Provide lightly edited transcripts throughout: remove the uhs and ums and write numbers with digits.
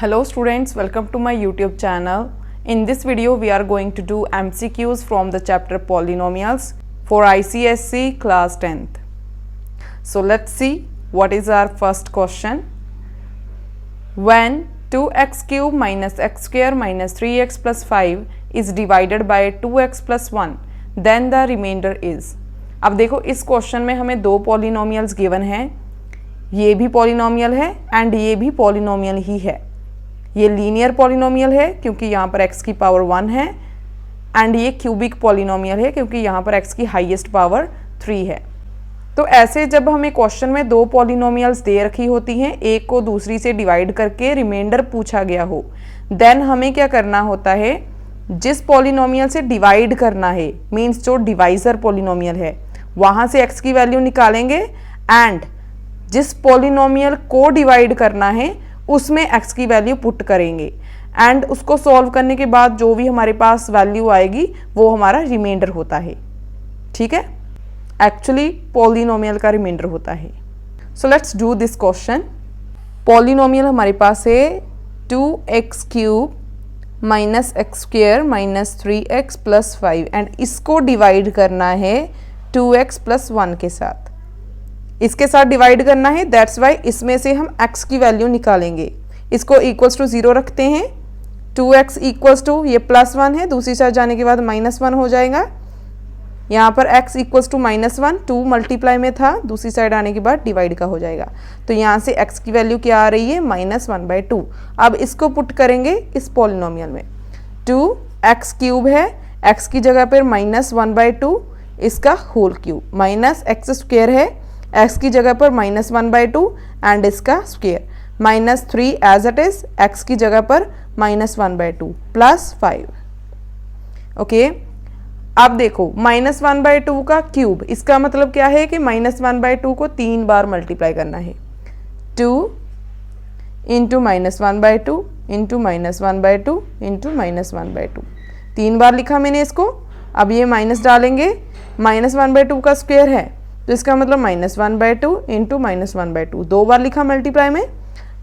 Hello students, welcome to my YouTube channel. In this video we are going to do MCQs from the chapter Polynomials for ICSE class 10th. So let's see what is our first question. When 2x cube minus x square minus 3x plus 5 is divided by 2x plus 1, then the remainder is. अब देखो इस question में हमें दो polynomials given हैं, ये भी polynomial है एंड ये भी पॉलिनोमियल ही है। ये लीनियर पॉलिनोमियल है क्योंकि यहाँ पर x की पावर 1 है एंड ये क्यूबिक पॉलिनोमियल है क्योंकि यहाँ पर x की हाईएस्ट पावर 3 है। तो ऐसे जब हमें क्वेश्चन में दो पॉलिनोमियल्स दे रखी होती हैं, एक को दूसरी से डिवाइड करके रिमाइंडर पूछा गया हो, देन हमें क्या करना होता है, जिस पॉलिनोमियल से डिवाइड करना है मीन्स जो डिवाइजर पॉलिनोमियल है वहाँ से x की वैल्यू निकालेंगे एंड जिस पॉलिनोमियल को डिवाइड करना है उसमें x की वैल्यू पुट करेंगे एंड उसको सॉल्व करने के बाद जो भी हमारे पास वैल्यू आएगी वो हमारा रिमाइंडर होता है। ठीक है, एक्चुअली पॉलिनोमियल का रिमाइंडर होता है। So let's do this question. Polynomial हमारे पास है 2x cube minus x square minus 3x plus 5 and इसको डिवाइड करना है 2x प्लस 1 के साथ। इसके साथ डिवाइड करना है, दैट्स वाई इसमें से हम x की वैल्यू निकालेंगे। इसको इक्वल्स टू 0 रखते हैं। 2x इक्वल्स टू ये प्लस 1 है, दूसरी साइड जाने के बाद माइनस 1 हो जाएगा। यहाँ पर x इक्वल्स टू -1, 2 मल्टीप्लाई में था, दूसरी साइड आने के बाद डिवाइड का हो जाएगा। तो यहाँ से x की वैल्यू क्या आ रही है, -1/2। अब इसको पुट करेंगे इस पॉलिनोमियल में। 2x क्यूब है, x की जगह पर -1/2 इसका whole cube, minus x square है, x की जगह पर -1/2 एंड इसका square, -3 as it is, x की जगह पर -1/2 प्लस 5। ओके, अब देखो -1/2 का क्यूब, इसका मतलब क्या है कि -1/2 को 3 बार मल्टीप्लाई करना है। 2 इंटू -1/2 इंटू -1/2 इंटू -1/2, 3 बार लिखा मैंने इसको। अब ये माइनस डालेंगे, -1/2 का स्क्वेयर है तो इसका मतलब -1/2 इंटू -1/2, 2 बार लिखा मल्टीप्लाई में।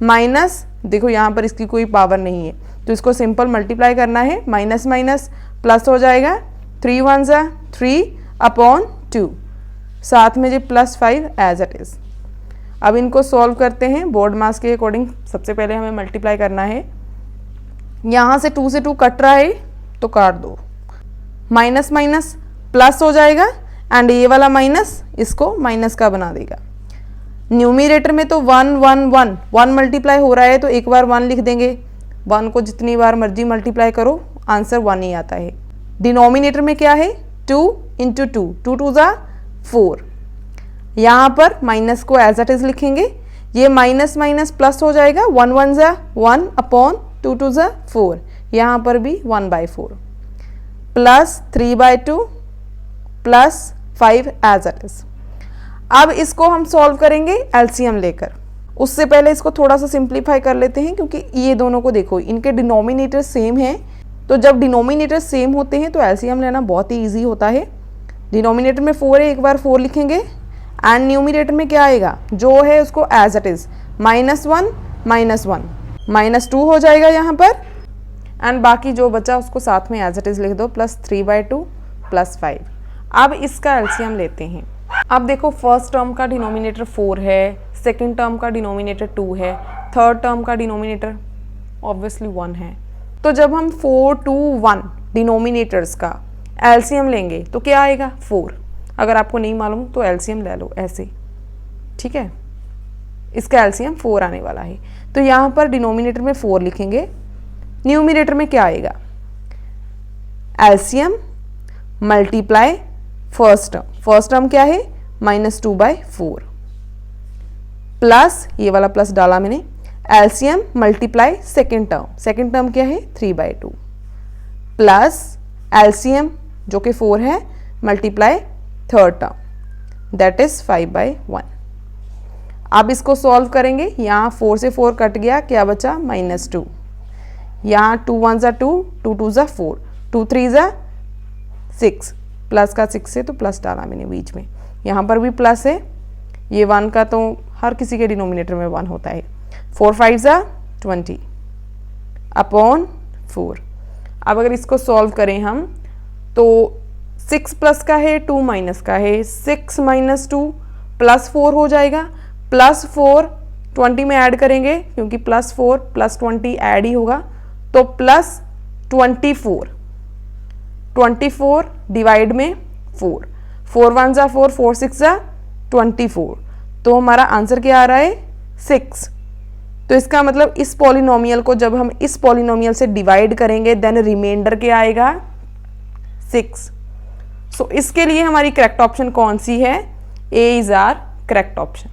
माइनस देखो यहाँ पर इसकी कोई पावर नहीं है तो इसको सिंपल मल्टीप्लाई करना है, माइनस माइनस प्लस हो जाएगा, 3 1 जा 3/2, साथ में जो +5 एज इट इज। अब इनको सॉल्व करते हैं बोर्ड मास के अकॉर्डिंग। सबसे पहले हमें मल्टीप्लाई करना है, यहाँ से 2 से 2 कट रहा है तो काट दो, माइनस माइनस प्लस हो जाएगा एंड ये वाला माइनस इसको माइनस का बना देगा। न्यूमरेटर में तो 1 1 1 1 मल्टीप्लाई हो रहा है तो एक बार 1 लिख देंगे। 1 को जितनी बार मर्जी मल्टीप्लाई करो आंसर 1 ही आता है। डिनोमिनेटर में क्या है, 2 इंटू 2, 2 2 ज़ा 4। यहाँ पर माइनस को एज इट इज लिखेंगे, ये माइनस माइनस प्लस हो जाएगा, 1 1 ज़ा 1/2 2 ज़ा 4, यहाँ पर भी 1/4 plus 3/2 plus 5 as it is. अब इसको हम सॉल्व करेंगे एलसीएम लेकर। उससे पहले इसको थोड़ा सा सिंप्लीफाई कर लेते हैं क्योंकि ये दोनों को देखो इनके डिनोमिनेटर सेम हैं, तो जब डिनोमिनेटर सेम होते हैं तो एलसीएम लेना बहुत ही इजी होता है। डिनोमिनेटर में 4 है, एक बार 4 लिखेंगे एंड न्यूमरेटर में क्या आएगा, जो है उसको एज इट इज, -1 -1 -2 हो जाएगा यहाँ पर एंड बाकी जो बचा उसको साथ में एज इट इज लिख दो, प्लस 3/2 प्लस 5। अब इसका एलसीएम लेते हैं। अब देखो फर्स्ट टर्म का डिनोमिनेटर 4 है, सेकंड टर्म का डिनोमिनेटर 2 है, थर्ड टर्म का डिनोमिनेटर ऑब्वियसली 1 है। तो जब हम 4 2 1 डिनोमिनेटर्स का एलसीएम लेंगे तो क्या आएगा, 4। अगर आपको नहीं मालूम तो एलसीएम ले लो ऐसे, ठीक है। इसका एलसीएम 4 आने वाला है तो यहाँ पर डिनोमिनेटर में 4 लिखेंगे, न्यूमरेटर में क्या आएगा, एलसीएम मल्टीप्लाई फर्स्ट टर्म क्या है, -2/4 प्लस ये वाला प्लस डाला मैंने, एलसीएम मल्टीप्लाई सेकेंड टर्म क्या है, 3/2 प्लस एलसीएम जो कि 4 है multiply third term that is 5/1। अब इसको सॉल्व करेंगे, यहाँ 4 से 4 कट गया, क्या बचा, -2। यहाँ 2 1 ज़ा 2, 2 2 ज़ा 4, 2 3 ज़ा 6, प्लस का 6 से तो प्लस डाला मैंने बीच में, यहाँ पर भी प्लस है, ये 1 का तो हर किसी के डिनोमिनेटर में 1 होता है। 4 5 ज़ा 20, अपॉन 4। अब अगर इसको सॉल्व करें हम तो 6 प्लस का है, 2 माइनस का है, 6 माइनस 2 प्लस 4 हो जाएगा। प्लस 4 20 में ऐड करेंगे क्योंकि प्लस 4 प्लस 20 ऐड ही होगा, तो प्लस 24 डिवाइड में 4, 4 1 जा 4, 4 6 जा 24, तो हमारा आंसर क्या आ रहा है 6। तो इसका मतलब इस पॉलिनोमियल को जब हम इस पॉलिनोमियल से डिवाइड करेंगे देन रिमाइंडर क्या आएगा 6। सो इसके लिए हमारी करेक्ट ऑप्शन कौन सी है, A is our correct option.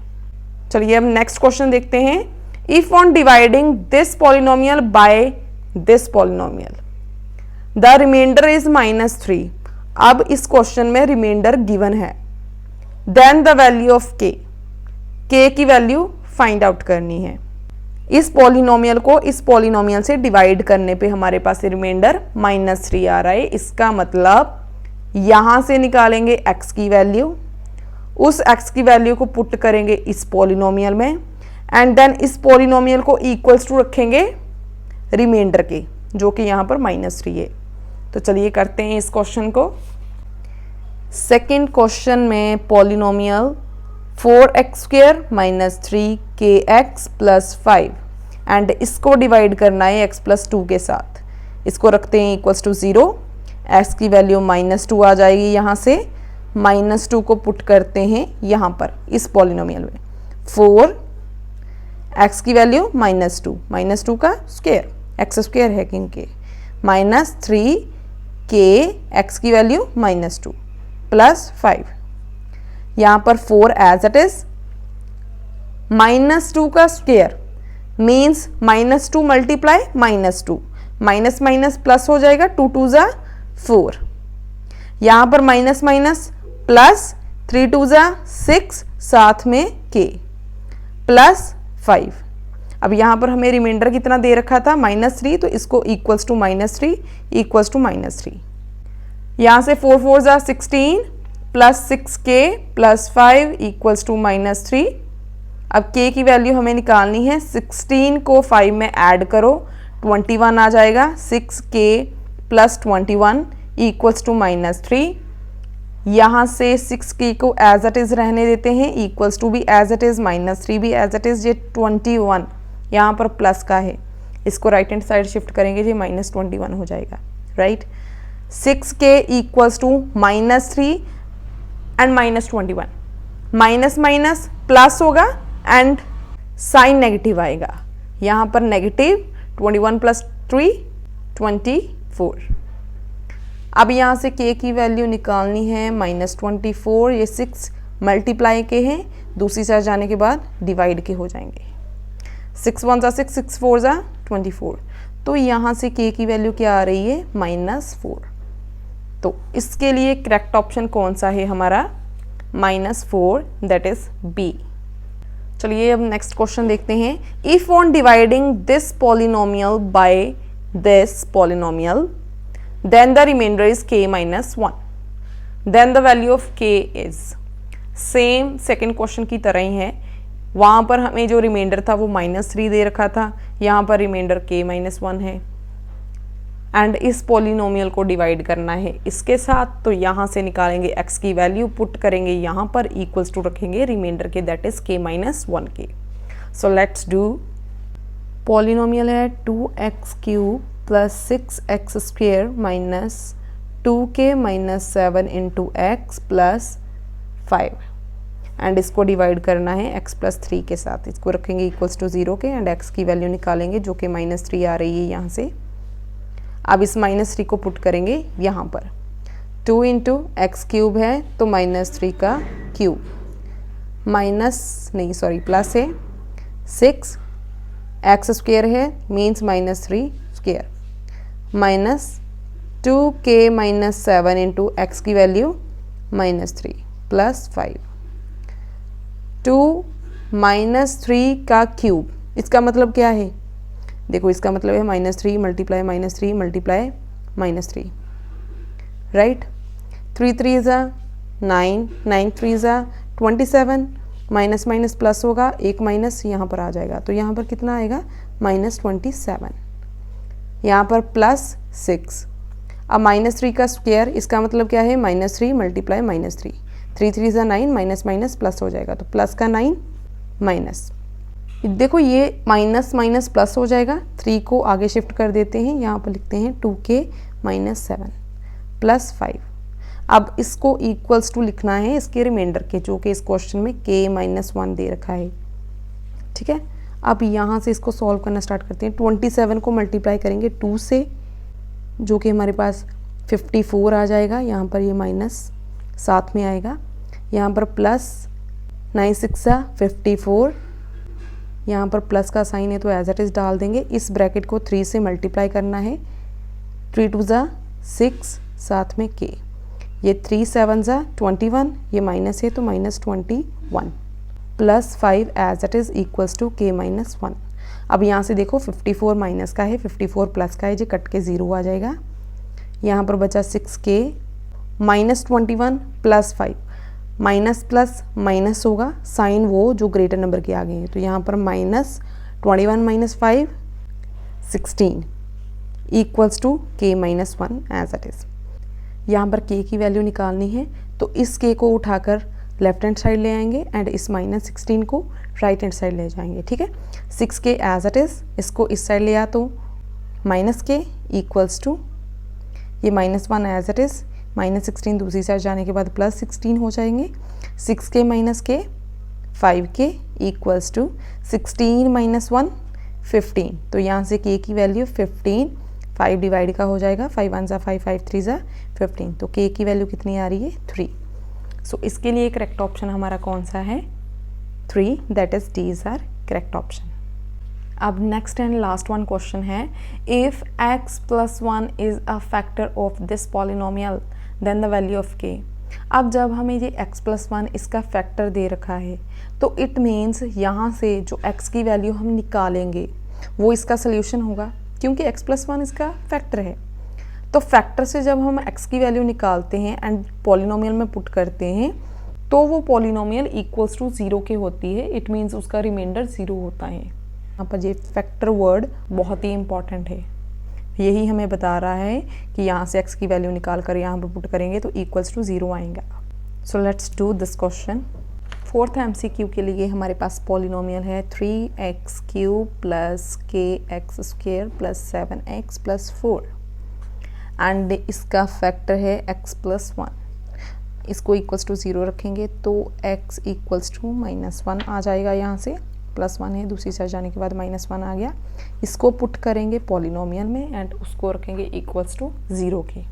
चलिए अब नेक्स्ट क्वेश्चन देखते हैं। If on dividing this polynomial by this polynomial the remainder is -3। अब इस क्वेश्चन में रिमाइंडर गिवन है, then the value of k की वैल्यू फाइंड आउट करनी है। इस पॉलिनोमियल को इस पॉलिनोमियल से डिवाइड करने पे हमारे पास रिमाइंडर -3 आ रहा है। इसका मतलब यहां से निकालेंगे x की वैल्यू, उस x की वैल्यू को पुट करेंगे इस पॉलिनोमियल में एंड देन इस पॉलिनोमियल को इक्वल्स टू रखेंगे रिमाइंडर के, जो कि यहाँ पर -3 है। तो चलिए करते हैं इस क्वेश्चन को। सेकेंड क्वेश्चन में पॉलिनोमियल 4x² - 3kx + 5 एंड इसको डिवाइड करना है x + 2 के साथ। इसको रखते हैं इक्वल्स टू 0, x की वैल्यू -2 आ जाएगी। यहाँ से -2 को पुट करते हैं यहाँ पर इस पॉलिनोमियल में। 4 x की वैल्यू -2 का स्क्वायर, x² है क्योंकि, -3k x की वैल्यू -2 + 5। यहाँ पर 4 एज इट इज, -2 का square means -2 multiply -2, minus minus plus हो जाएगा, 2 2 जा 4। यहाँ पर माइनस माइनस प्लस 3 2 जा 6, साथ में k +5। अब यहाँ पर हमें रिमाइंडर कितना दे रखा था -3, तो इसको इक्वल्स टू -3 इक्वल्स टू -3। यहाँ से 4 4 जा 16 + 6k + 5 इक्वल्स टू -3। अब k की वैल्यू हमें निकालनी है, 16 को 5 में ऐड करो 21 आ जाएगा, 6k + 21 इक्वल्स टू -3। यहाँ से 6k को एज इट इज रहने देते हैं, इक्वल्स टू भी एज इट इज, -3 भी एज इट इज। ये 21 यहाँ पर प्लस का है, इसको राइट हैंड साइड शिफ्ट करेंगे, ये -21 हो जाएगा, right. 6k equals to -3 and -21, minus minus plus होगा एंड साइन नेगेटिव आएगा। यहाँ पर नेगेटिव 21 + 3 24। अब यहाँ से k की वैल्यू निकालनी है -24, ये 6 मल्टीप्लाई के हैं, दूसरी साइड जाने के बाद डिवाइड के हो जाएंगे। 6 1 जा 6, 6 4 जा 24। तो यहाँ से k की वैल्यू क्या आ रही है -4। तो इसके लिए करेक्ट ऑप्शन कौन सा है हमारा -4, दैट इज B। चलिए अब नेक्स्ट क्वेश्चन देखते हैं। If on dividing this polynomial by this polynomial then the remainder is k - 1, then the value of k is, same second question की तरह ही है। वहाँ पर हमें जो रिमाइंडर था वो -3 दे रखा था, यहाँ पर रिमाइंडर k - 1 है एंड इस पॉलिनोमियल को डिवाइड करना है इसके साथ। तो यहाँ से निकालेंगे x की वैल्यू, पुट करेंगे यहाँ पर, इक्वल्स टू रखेंगे रिमाइंडर के, that is k - 1k। So let's do. Polynomial है 2x³ + 6x² - 2k - 7 × x + 5 and इसको डिवाइड करना है x + 3 के साथ। इसको रखेंगे इक्वल्स टू 0 के एंड x की वैल्यू निकालेंगे जो कि -3 आ रही है यहाँ से। अब इस -3 को पुट करेंगे यहाँ पर, 2 × x³ है तो -3 का क्यूब, प्लस है 6 x² है मीन्स -3 स्क्वायर, -2k - 7 × x की वैल्यू -3 + 5, 2 -3 का क्यूब। इसका मतलब क्या है, देखो इसका मतलब है -3 मल्टीप्लाई -3 मल्टीप्लाई -3, राइट। 3 3 जा 9, 9 3 जा 27, माइनस माइनस प्लस होगा, एक माइनस यहाँ पर आ जाएगा, तो यहाँ पर कितना आएगा -27। यहाँ पर +6। अब -3 का स्क्वायर, इसका मतलब क्या है, -3 मल्टीप्लाई -3, 3 3 ज़ा 9, माइनस माइनस प्लस हो जाएगा, तो प्लस का 9 माइनस, देखो ये माइनस माइनस प्लस हो जाएगा। 3 को आगे शिफ्ट कर देते हैं, यहाँ पर लिखते हैं 2k - 7 + 5। अब इसको इक्वल्स टू लिखना है इसके रिमाइंडर के, जो कि इस क्वेश्चन में k - 1 दे रखा है। ठीक है, अब यहाँ से इसको सॉल्व करना स्टार्ट करते हैं। 27 को मल्टीप्लाई करेंगे 2 से, जो कि हमारे पास 54 आ जाएगा। यहाँ पर ये माइनस साथ में आएगा, यहाँ पर प्लस 9 6 54, यहाँ पर प्लस का साइन है तो एज इट इज़ डाल देंगे। इस ब्रैकेट को 3 से मल्टीप्लाई करना है, 3 2 ज़ा 6, साथ में k, ये 3 7 ज़ा 21, ये माइनस है तो -21 + 5 as it is equals to k - 1। अब यहाँ से देखो 54 माइनस का है, 54 प्लस का है, जो कट के 0 आ जाएगा। यहाँ पर बचा 6k -21 + 5, माइनस प्लस माइनस होगा, साइन वो जो ग्रेटर नंबर के आगे हैं, तो यहाँ पर -21 - 5 16 equals to k - 1 as it is. यहाँ पर k की वैल्यू निकालनी है, तो इस k को उठाकर लेफ्ट हैंड साइड ले आएंगे एंड इस -16 को राइट हैंड साइड ले जाएंगे। ठीक है, 6k एज इट इज़, इसको इस साइड ले आ तो -k इक्वल्स टू ये -1 एज इट इज़, -16 दूसरी साइड जाने के बाद +16 हो जाएंगे। 6k - k 5k equals to 16 - 1 15, तो यहाँ से k की वैल्यू 15, 5 डिवाइड का हो जाएगा, 5 1 ज़ा 5, 5 3 ज़ा 15, तो k की वैल्यू कितनी आ रही है 3। सो इसके लिए करेक्ट ऑप्शन हमारा कौन सा है 3, that is D is our correct option. अब next and last one question है, if x + 1 is a factor of this polynomial then the value of k। अब जब हमें ये x + 1 इसका फैक्टर दे रखा है, तो इट मीन्स यहाँ से जो x की वैल्यू हम निकालेंगे वो इसका सोल्यूशन होगा, क्योंकि x + 1 इसका फैक्टर है। तो फैक्टर से जब हम x की वैल्यू निकालते हैं एंड पॉलिनोमियल में पुट करते हैं, तो वो पॉलिनोमियल इक्वल्स टू 0 के होती है, इट मीन्स उसका रिमाइंडर 0 होता है। यहाँ पर ये फैक्टर वर्ड बहुत ही इंपॉर्टेंट है, यही हमें बता रहा है कि यहाँ से x की वैल्यू निकाल कर यहाँ पर पुट करेंगे तो इक्वल्स टू 0 आएगा। So let's do this question. 4th MCQ के लिए हमारे पास पॉलिनोमियल है 3x³ + kx² + 7x + 4 एंड इसका फैक्टर है x + 1। इसको इक्वल्स टू 0 रखेंगे तो x इक्वल्स टू -1 आ जाएगा, यहाँ से +1 है, दूसरी साइड जाने के बाद -1 आ गया। इसको पुट करेंगे पॉलिनोमियल में एंड उसको रखेंगे इक्वल्स टू 0 के।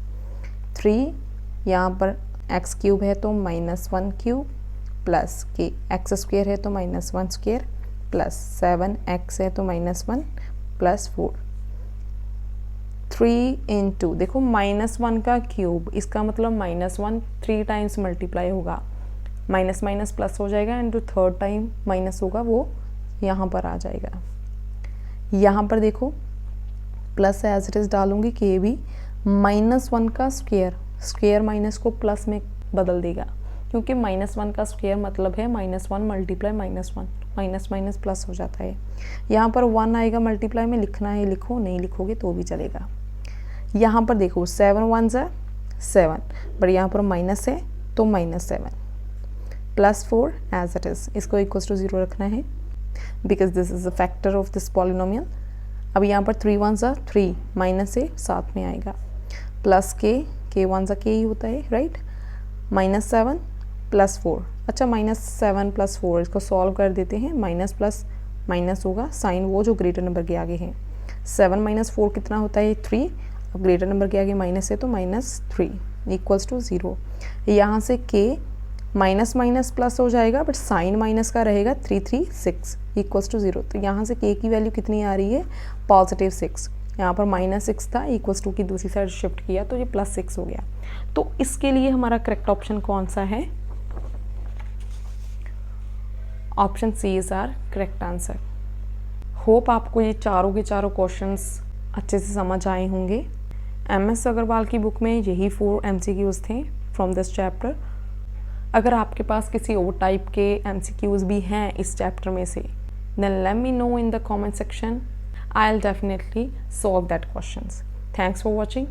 3 यहाँ पर x³ है तो -1³ + k x² है तो -1² + 7x है तो -1 + 4। 3 × देखो -1 का क्यूब, इसका मतलब -1 3 टाइम्स मल्टीप्लाई होगा, माइनस माइनस प्लस हो जाएगा एंड जो थर्ड टाइम माइनस होगा वो यहाँ पर आ जाएगा। यहाँ पर देखो प्लस एज इट इज़ डालूंगी, के भी -1 का स्क्वायर माइनस को प्लस में बदल देगा, क्योंकि -1 का स्क्वायर मतलब है -1 मल्टीप्लाई -1, माइनस माइनस प्लस हो जाता है। यहाँ पर 1 आएगा मल्टीप्लाई में, लिखना है लिखो, नहीं लिखोगे तो भी चलेगा। यहाँ पर देखो 7 1 ज़ा 7, बट यहाँ पर माइनस है तो -7 + 4 एज इट इज़, इसको इक्वल्स टू 0 रखना है because this is a factor of this polynomial. अब यहाँ पर 3 1 ज़ा 3, माइनस है साथ में आएगा, प्लस के 1 ज़ा के ही होता है राइट, -7 + 4। अच्छा -7 + 4 इसको सॉल्व कर देते हैं, माइनस प्लस माइनस होगा, साइन वो जो ग्रेटर नंबर के आगे है। 7 - 4 कितना होता है 3, अब ग्रेटर नंबर के आगे माइनस है तो -3 इक्वल्स टू 0। यहाँ से k माइनस माइनस प्लस हो जाएगा, बट साइन माइनस का रहेगा 336 इक्वल्स टू 0। तो यहाँ से k की वैल्यू कितनी आ रही है +6। यहाँ पर -6 था, इक्वल्स टू की दूसरी साइड शिफ्ट किया तो ये +6 हो गया। तो इसके लिए हमारा करेक्ट ऑप्शन कौन सा है, option C is our correct answer. Hope आपको ये चारों के चारों क्वेश्चंस अच्छे से समझ आए होंगे। MS अग्रवाल की बुक में यही 4 MCQs थे फ्रॉम दिस चैप्टर। अगर आपके पास किसी और टाइप के MCQs भी हैं इस चैप्टर में से, then let me know in the comment section. I'll definitely solve that questions. Thanks for watching.